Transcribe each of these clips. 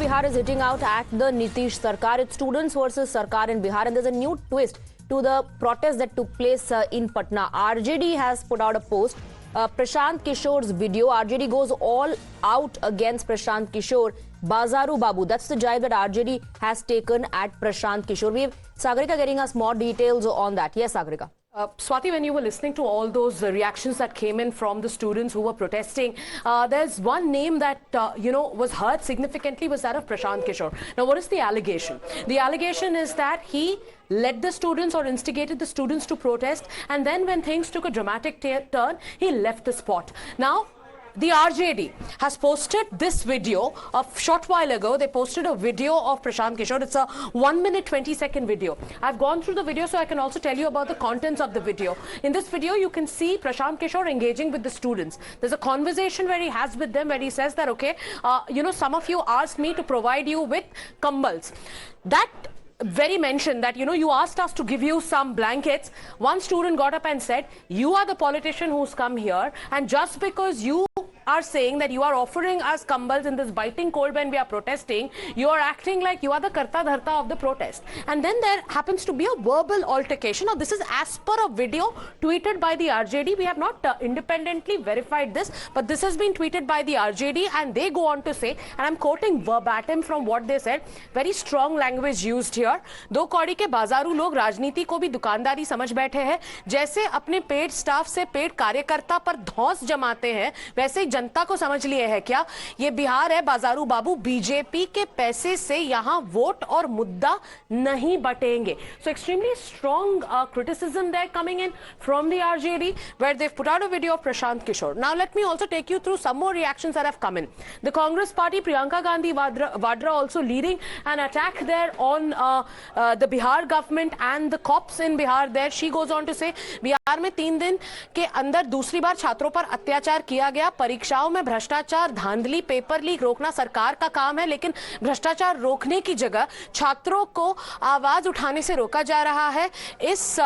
Bihar is hitting out at the Nitish Sarkar. It's students versus Sarkar in Bihar, and there's a new twist to the protest that took place in Patna. RJD has put out a post. Prashant Kishore's video. RJD goes all out against Prashant Kishore. Bazaru Babu. That's the jibe that RJD has taken at Prashant Kishore. We have Sagarika getting us more details on that. Yes, Sagarika. Swati, when you were listening to all those reactions that came in from the students who were protesting, there's one name that, was heard significantly was that of Prashant Kishore. Now, what is the allegation? The allegation is that he led the students or instigated the students to protest, and then when things took a dramatic turn, he left the spot. Now, the RJD has posted this video a short while ago. They posted a video of Prashant Kishore. It's a 1 minute 20-second video. I've gone through the video so I can also tell you about the contents of the video. In this video, you can see Prashant Kishore engaging with the students. There's a conversation where he has with them where he says that, okay, some of you asked me to provide you with kambals. That very mention that, you asked us to give you some blankets. One student got up and said, you are the politician who's come here, and just because you are saying that you are offering us kambals in this biting cold when we are protesting, you are acting like you are the karta dharta of the protest. And then there happens to be a verbal altercation. Now, this is as per a video tweeted by the RJD. We have not independently verified this, but this has been tweeted by the RJD, and they go on to say, and I'm quoting verbatim from what they said, very strong language used here. दो कौड़ी के बाजारू लोग राजनीति को भी दुकानदारी समझ बैठे हैं. जैसे अपने पेड स्टाफ से पेड कार्यकर्ता पर धौंस जमाते हैं, वैसे ही जनता को समझ लिए है क्या? ये बिहार है बाजारू बाबू. बीजेपी के पैसे से यहां वोट और मुद्दा नहीं बटेंगे. So extremely strong criticism there coming in from the RJD, where they've put out a video of Prashant Kishore. Now let me also take you through some more reactions that have come in. The Congress party, Priyanka Gandhi Vadra also leading an attack there on the Bihar government and the cops in Bihar there. She goes on to say, Bihar में 3 दिन के अंदर दूसरी बार छात्रों पर अत्याचार किया गया. परीक्षाओं में भ्रष्टाचार, धांधली, पेपर लीक रोकना सरकार का काम है, लेकिन भ्रष्टाचार रोकने की जगह छात्रों को आवाज उठाने से रोका जा रहा है. इस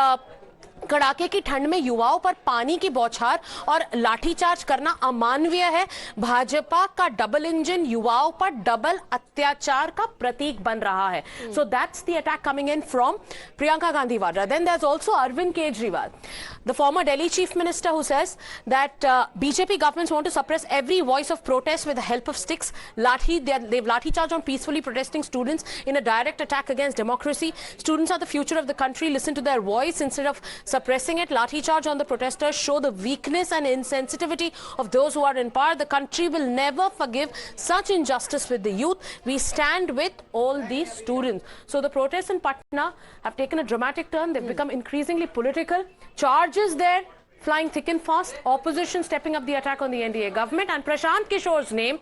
कड़ाके की ठंड में युवाओं पर पानी की बौछार और लाठीचार्ज करना अमानवीय है. भाजपा का डबल इंजन युवाओं पर डबल अत्याचार का प्रतीक बन रहा है. So that's the attack coming in from Priyanka Gandhi Vadra. Then there's also Arvind Kejriwal, the former Delhi chief minister, who says that BJP governments want to suppress every voice of protest with the help of sticks. They've lathi-charged on peacefully protesting students in a direct attack against democracy. Students are the future of the country. Listen to their voice instead of suppressing it. Lathi-charge on the protesters show the weakness and insensitivity of those who are in power. The country will never forgive such injustice with the youth. We stand with all these students. So the protests in Patna have taken a dramatic turn. They've become increasingly political. Charges there flying thick and fast. Opposition stepping up the attack on the NDA government, and Prashant Kishore's name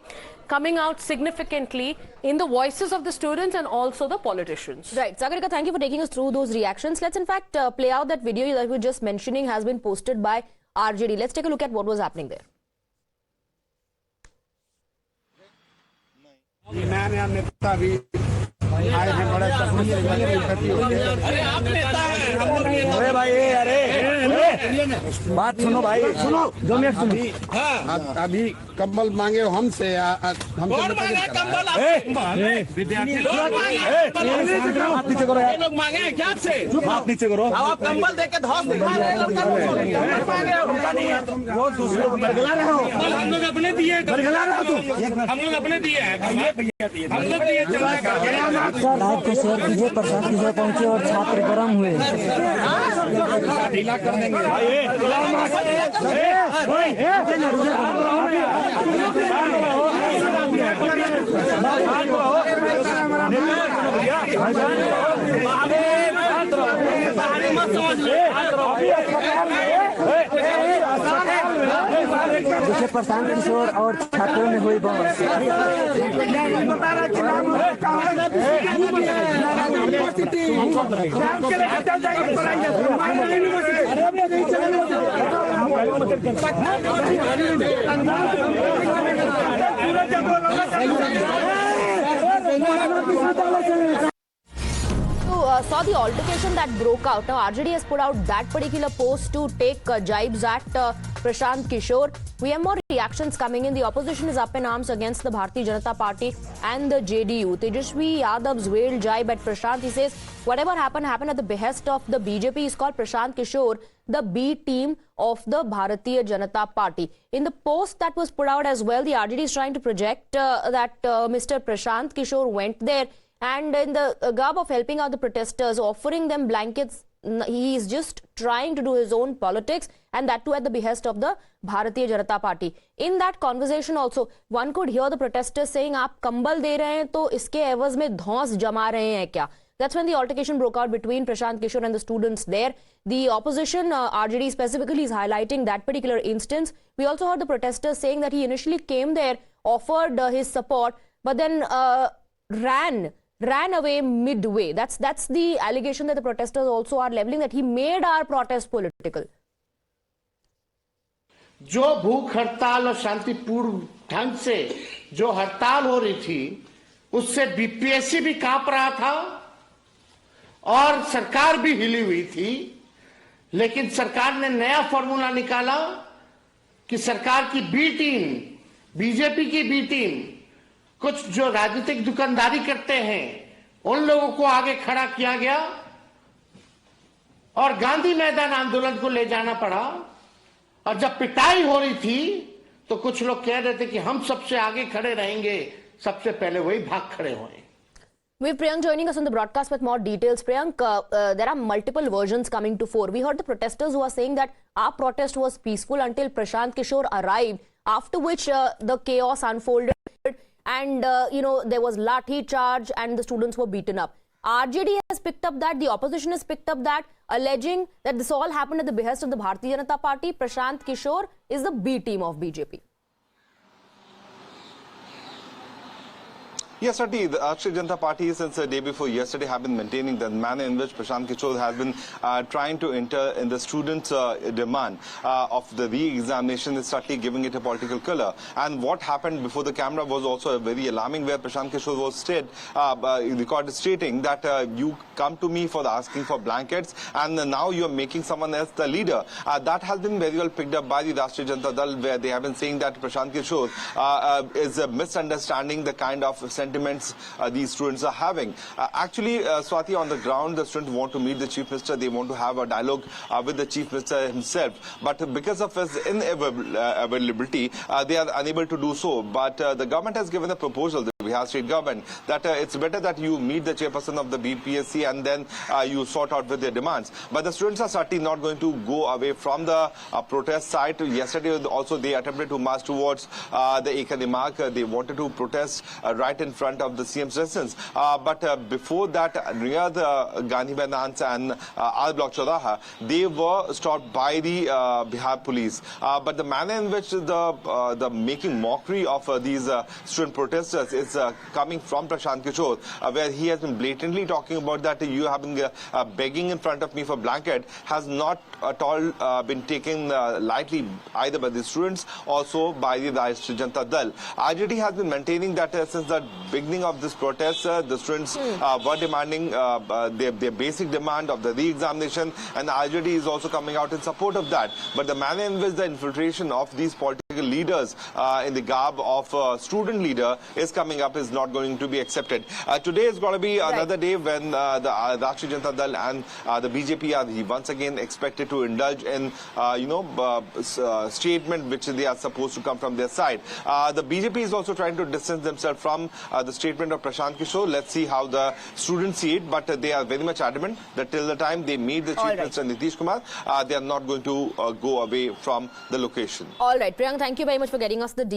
coming out significantly in the voices of the students and also the politicians. Right. Sagarika, thank you for taking us through those reactions. Let's in fact play out that video that we were just mentioning has been posted by RJD. Let's take a look at what was happening there. अरे भाई, अरे बात सुनो भाई, सुनो 2 minute सुनो. अभी कंबल मांगे हमसे, हमसे हाथ नीचे करो यार. लोग मांगे हैं क्या से? हाथ नीचे करो. आप कंबल देके धौस दिखा रहे हैं. हम लोग अपने दिए, हम लोग अपने दिए हैं, हम लोग दिए. सर विजय प्रसाद किशोर पहुंचे और छात्र गर्म हुए. ढीला कर देंगे. विजय प्रशांत किशोर और छात्रों में हुई बहस. saw the altercation that broke out. Now, RJD has put out that particular post to take jibes at Prashant Kishore. We have more reactions coming in. The opposition is up in arms against the Bharatiya Janata Party and the JDU. Tejasvi Yadav's veiled jibe at Prashant. He says, whatever happened at the behest of the BJP. He's called Prashant Kishore the B team of the Bharatiya Janata Party. In the post that was put out as well, the RJD is trying to project that Mr. Prashant Kishore went there and in the garb of helping out the protesters, offering them blankets, he is just trying to do his own politics, and that too at the behest of the Bharatiya Janata Party. In that conversation also, one could hear the protesters saying, "आप कंबल दे रहे हैं तो इसके एवज में धौंस जमा रहे हैं क्या?" That's when the altercation broke out between Prashant Kishore and the students there. The opposition, RJD specifically, is highlighting that particular instance. We also heard the protesters saying that he initially came there, offered his support, but then ran away midway. That's the allegation that the protesters also are leveling, that he made our protest political. जो भूख हड़ताल और शांतिपूर्ण ढंग से जो हड़ताल हो रही थी, उससे बीपीएससी भी कांप रहा था और सरकार भी हिली हुई थी, लेकिन सरकार ने नया फॉर्मूला निकाला कि सरकार की बी टीम, बीजेपी की बी टीम, कुछ जो राजनीतिक दुकानदारी करते हैं उन लोगों को आगे खड़ा किया गया और गांधी मैदान आंदोलन को ले जाना पड़ा। और जब पिटाई हो रही थी तो कुछ लोग कह रहे थे कि हम सबसे आगे खड़े रहेंगे, सबसे पहले वही भाग खड़े हुए। We have Priyank joining us on the broadcast with more details. Priyank, there are multiple versions coming to fore. We heard the protesters who are saying that our protest was peaceful until Prashant Kishore arrived, after which the chaos unfolded and, there was lathi charge and the students were beaten up. RJD has picked up that, the opposition has picked up that, alleging that this all happened at the behest of the Bharatiya Janata Party. Prashant Kishore is the B team of BJP. Yes, certainly. The Bharatiya Janata Party, since the day before yesterday, have been maintaining the manner in which Prashant Kishore has been trying to enter in the students' demand of the re-examination, is certainly giving it a political color. And what happened before the camera was also very alarming, where Prashant Kishore was recorded stating that you come to me for asking for blankets, and now you are making someone else the leader. That has been very well picked up by the Rashtriya Janata Dal, where they have been saying that Prashant Kishore is misunderstanding the kind of sentiments these students are having. Actually, Swati, on the ground, the students want to meet the Chief Minister. They want to have a dialogue with the Chief Minister himself. But because of his inavailability, they are unable to do so. But the government has given a proposal, the Bihar state government, that it's better that you meet the chairperson of the BPSC and then you sort out with their demands. But the students are certainly not going to go away from the protest site. Yesterday also they attempted to march towards the Ekta Mark. They wanted to protest right in front of the CM's residence. But before that, near the Gandhi Maidan and R Block Chowraha, they were stopped by the Bihar police. But the manner in which the making mockery of these student protesters is coming from Prashant Kishore, where he has been blatantly talking about that you having begging in front of me for blanket, has not at all been taken lightly either by the students, also by the Rashtriya Janata Dal. RJD has been maintaining that since the beginning of this protest, the students were demanding their basic demand of the re-examination, and the RJD is also coming out in support of that. But the manner in which the infiltration of these political leaders in the garb of student leader is coming up is not going to be accepted. Today is going to be another day when the Rashtriya Janata Dal and the BJP are once again expected to indulge in, statement which they are supposed to come from their side. The BJP is also trying to distance themselves from the statement of Prashant Kishore. Let's see how the students see it, but they are very much adamant that till the time they meet the Chief Minister Nitish Kumar, they are not going to go away from the location. All right, Priyank, thank you very much for getting us the details.